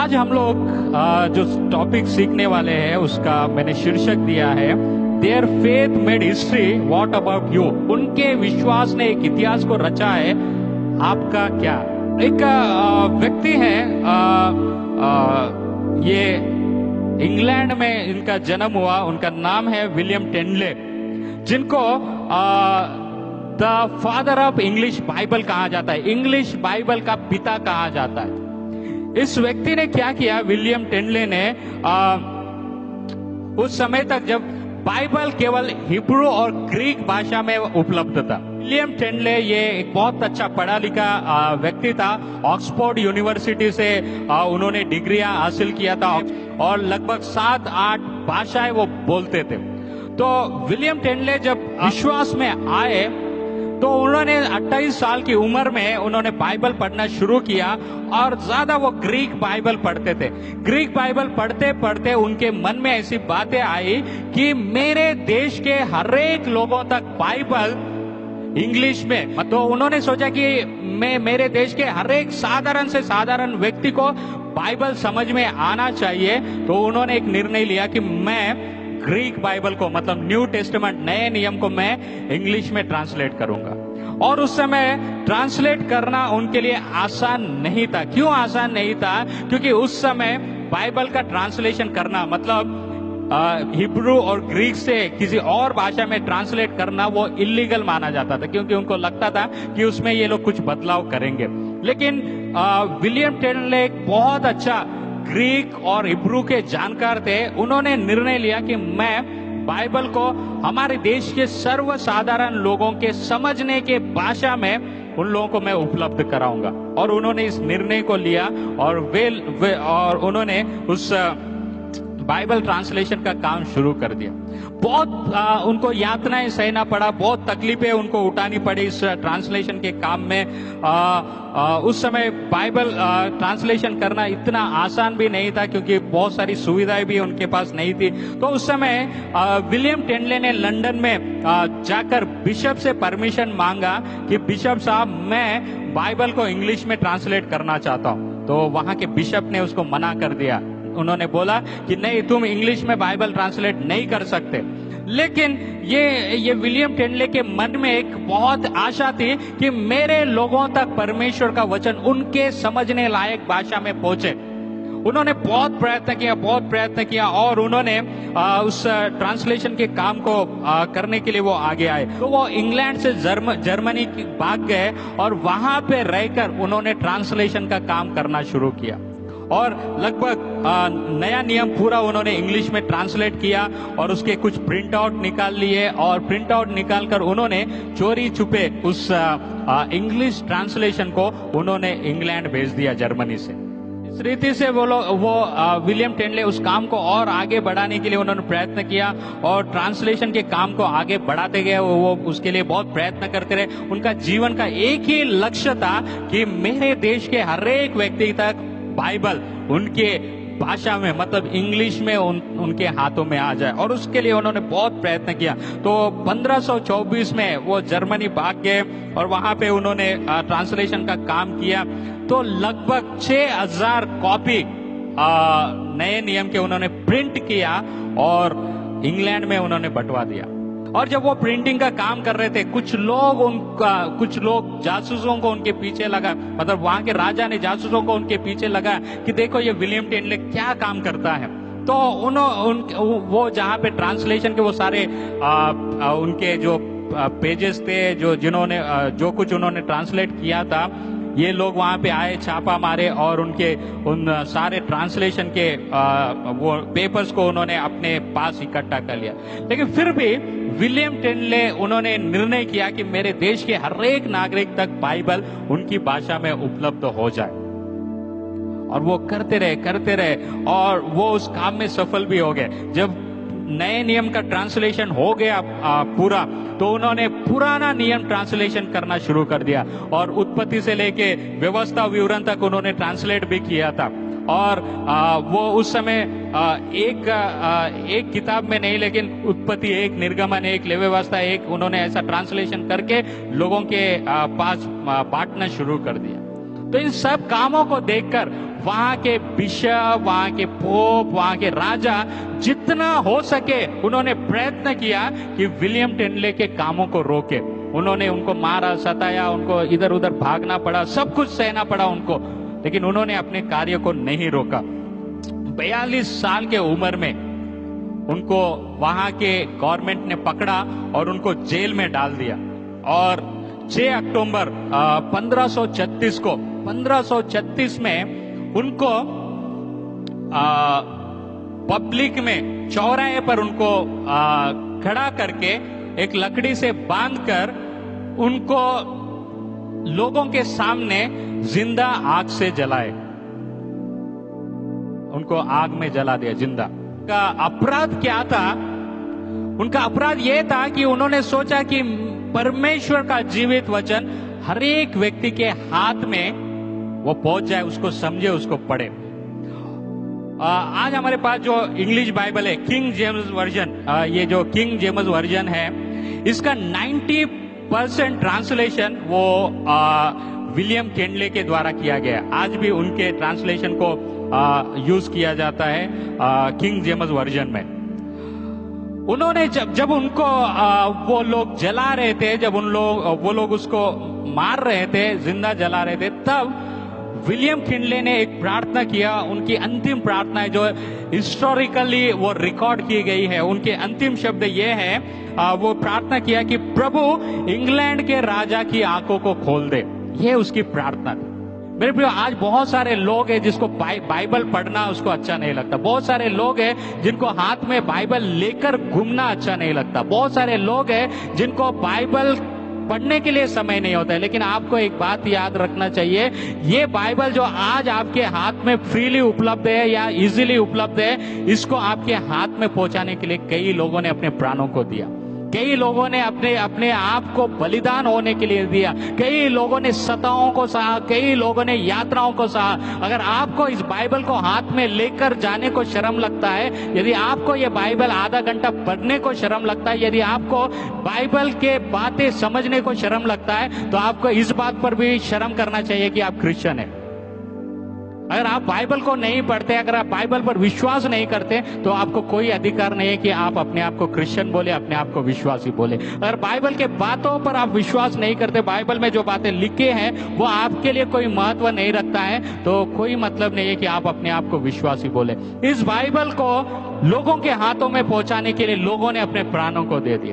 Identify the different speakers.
Speaker 1: आज हम लोग जो टॉपिक सीखने वाले हैं उसका मैंने शीर्षक दिया है their faith made history, what about you. उनके विश्वास ने एक इतिहास को रचा है, आपका क्या। एक व्यक्ति है, ये इंग्लैंड में इनका जन्म हुआ, उनका नाम है विलियम टेंडले, जिनको the father of English Bible कहा जाता है, इंग्लिश बाइबल का पिता कहा जाता है। इस व्यक्ति ने क्या किया, विलियम टेंडले ने उस समय तक जब बाइबल केवल हिब्रू और ग्रीक भाषा में उपलब्ध था। विलियम टेंडले ये एक बहुत अच्छा पढ़ा लिखा व्यक्ति था। ऑक्सफोर्ड यूनिवर्सिटी से उन्होंने डिग्रियां हासिल किया था और लगभग 7-8 भाषाएं वो बोलते थे। तो विलियम टेंडले जब विश्वास में आए तो उन्होंने 28 साल की उम्र में उन्होंने बाइबल पढ़ना शुरू किया और ज्यादा वो ग्रीक बाइबल पढ़ते थे। ग्रीक बाइबल पढ़ते पढ़ते उनके मन में ऐसी बातें आई कि मेरे देश के हर एक लोगों तक बाइबल इंग्लिश में, तो उन्होंने सोचा कि मेरे देश के हर एक साधारण से साधारण व्यक्ति को बाइबल समझ में आना चाहिए। तो उन्होंने एक निर्णय लिया कि मैं ग्रीक बाइबल को, मतलब न्यू टेस्टामेंट, नए नियम को मैं इंग्लिश में ट्रांसलेट करूंगा। और उस समय ट्रांसलेट करना उनके लिए आसान नहीं था। क्यों आसान नहीं था? क्योंकि उस समय बाइबल का ट्रांसलेशन करना, मतलब हिब्रू और ग्रीक से किसी और भाषा में ट्रांसलेट करना, वो इलीगल माना जाता था, क्योंकि उनको लगता था कि उसमें ये लोग कुछ बदलाव करेंगे। लेकिन विलियम टेंडले एक बहुत अच्छा ग्रीक और हिब्रू के जानकार थे। उन्होंने निर्णय लिया कि मैं बाइबल को हमारे देश के सर्वसाधारण लोगों के समझने के भाषा में उन लोगों को मैं उपलब्ध कराऊंगा। और उन्होंने इस निर्णय को लिया और और उन्होंने उस बाइबल ट्रांसलेशन का काम शुरू कर दिया। बहुत उनको यातनाएं सहना पड़ा, बहुत तकलीफें उनको उठानी पड़ी इस ट्रांसलेशन के काम में। उस समय बाइबल ट्रांसलेशन करना इतना आसान भी नहीं था, क्योंकि बहुत सारी सुविधाएं भी उनके पास नहीं थी। तो उस समय विलियम टेंडले ने लंदन में जाकर बिशप से परमिशन मांगा कि बिशप साहब, मैं बाइबल को इंग्लिश में ट्रांसलेट करना चाहता हूं। तो वहां के बिशप ने उसको मना कर दिया। उन्होंने बोला कि नहीं, तुम इंग्लिश में बाइबल ट्रांसलेट नहीं कर सकते। लेकिन ये विलियम टेंडले के मन में एक बहुत आशा थी कि मेरे लोगों तक परमेश्वर का वचन उनके समझने लायक भाषा में पहुंचे। उन्होंने बहुत प्रयत्न किया और उन्होंने उस ट्रांसलेशन के काम को करने के लिए वो आगे आए। तो वो इंग्लैंड से जर्मनी भाग गए और वहां पे रहकर उन्होंने ट्रांसलेशन का काम करना शुरू किया। और लगभग नया नियम पूरा उन्होंने इंग्लिश में ट्रांसलेट किया और उसके कुछ प्रिंट आउट निकाल लिए, और प्रिंट आउट निकालकर उन्होंने चोरी छुपे उस इंग्लिश ट्रांसलेशन को उन्होंने इंग्लैंड भेज दिया, जर्मनी से। इस रीति से वो विलियम टेंडले उस काम को और आगे बढ़ाने के लिए उन्होंने प्रयत्न किया और ट्रांसलेशन के काम को आगे बढ़ाते गए। वो उसके लिए बहुत प्रयत्न करते रहे। उनका जीवन का एक ही लक्ष्य था कि मेरे देश के हर एक व्यक्ति तक बाइबल उनके भाषा में, मतलब इंग्लिश में उनके हाथों में आ जाए। और उसके लिए उन्होंने बहुत प्रयत्न किया। तो 1524 में वो जर्मनी भाग गए और वहां पे उन्होंने ट्रांसलेशन का काम किया। तो लगभग 6000 कॉपी नए नियम के उन्होंने प्रिंट किया और इंग्लैंड में उन्होंने बंटवा दिया। और जब वो प्रिंटिंग का काम कर रहे थे, कुछ लोग जासूसों को उनके पीछे लगा, मतलब वहां के राजा ने जासूसों को उनके पीछे लगा कि देखो ये विलियम टेंडले क्या काम करता है। तो वो जहां पे ट्रांसलेशन के वो सारे उनके जो पेजेस थे, जो कुछ उन्होंने ट्रांसलेट किया था, ये लोग वहां पे आए, छापा मारे और उन सारे ट्रांसलेशन के वो पेपर्स को उन्होंने अपने पास इकट्ठा कर लिया। लेकिन फिर भी विलियम टेंडले उन्होंने निर्णय किया कि मेरे देश के हर एक नागरिक तक बाइबल उनकी भाषा में उपलब्ध हो जाए। और वो करते रहे और वो उस काम में सफल भी हो गए। जब नए नियम का ट्रांसलेशन हो गया पूरा, तो उन्होंने पुराना नियम ट्रांसलेशन करना शुरू कर दिया और उत्पत्ति से लेके व्यवस्था विवरण तक उन्होंने ट्रांसलेट भी किया था। और वो उस समय एक किताब में नहीं, लेकिन उत्पत्ति 1, निर्गमन 1, लेवी व्यवस्था 1, उन्होंने ऐसा ट्रांसलेशन करके लोगों के पास बांटना शुरू कर दिया। तो इन सब कामों को देखकर वहां के बिशप, वहां के पोप, वहां के राजा जितना हो सके उन्होंने प्रयत्न किया कि विलियम टेनले के कामों को रोके। उन्होंने उनको मारा, सताया, उनको इधर उधर भागना पड़ा, सब कुछ सहना पड़ा उनको, लेकिन उन्होंने अपने कार्य को नहीं रोका। 42 साल के उम्र में उनको वहां के गवर्नमेंट ने पकड़ा और उनको जेल में डाल दिया। और 6 अक्टूबर 1536 में उनको पब्लिक में चौराहे पर उनको खड़ा करके एक लकड़ी से बांधकर उनको लोगों के सामने जिंदा आग से जलाए, उनको आग में जला दिया जिंदा। उनका अपराध क्या था? उनका अपराध यह था कि उन्होंने सोचा कि परमेश्वर का जीवित वचन हर एक व्यक्ति के हाथ में वो पहुंच जाए, उसको समझे, उसको पढ़े। आज हमारे पास जो इंग्लिश बाइबल है, किंग जेम्स वर्जन, ये जो किंग जेम्स वर्जन है, इसका 90% ट्रांसलेशन वो विलियम टेनले के द्वारा किया गया। आज भी उनके ट्रांसलेशन को यूज किया जाता है किंग जेम्स वर्जन में। उन्होंने जब उनको वो लोग जला रहे थे, जब वो लोग उसको मार रहे थे, जिंदा जला रहे थे, तब विलियम टेनले ने एक प्रार्थना किया। उनकी अंतिम प्रार्थना है जो हिस्टोरिकली वो रिकॉर्ड की गई है। उनके अंतिम शब्द ये है, वो प्रार्थना किया कि प्रभु इंग्लैंड के राजा की आंखों को खोल दे। ये उसकी प्रार्थना थी। मेरे प्रियो, आज बहुत सारे लोग हैं जिसको बाइबल पढ़ना उसको अच्छा नहीं लगता। बहुत सारे लोग हैं जिनको हाथ में बाइबल लेकर घूमना अच्छा नहीं लगता। बहुत सारे लोग हैं जिनको बाइबल पढ़ने के लिए समय नहीं होता है। लेकिन आपको एक बात याद रखना चाहिए, ये बाइबल जो आज आपके हाथ में फ्रीली उपलब्ध है या इजीली उपलब्ध है, इसको आपके हाथ में पहुंचाने के लिए कई लोगों ने अपने प्राणों को दिया। कई लोगों ने अपने आप को बलिदान होने के लिए दिया। कई लोगों ने सताओं को सहा, कई लोगों ने यात्राओं को सहा। अगर आपको इस बाइबल को हाथ में लेकर जाने को शर्म लगता है, यदि आपको ये बाइबल आधा घंटा पढ़ने को शर्म लगता है, यदि आपको बाइबल के बातें समझने को शर्म लगता है, तो आपको इस बात पर भी शर्म करना चाहिए कि आप क्रिश्चियन हैं। अगर आप बाइबल को नहीं पढ़ते, अगर आप बाइबल पर विश्वास नहीं करते, तो आपको कोई अधिकार नहीं है कि आप अपने आप को क्रिश्चियन बोले, अपने आप को विश्वासी बोले। अगर बाइबल के बातों पर आप विश्वास नहीं करते, बाइबल में जो बातें लिखे हैं वो आपके लिए कोई महत्व नहीं रखता है, तो कोई मतलब नहीं है कि आप अपने आप को विश्वासी बोले। इस बाइबल को लोगों के हाथों में पहुंचाने के लिए लोगों ने अपने प्राणों को दे दिया।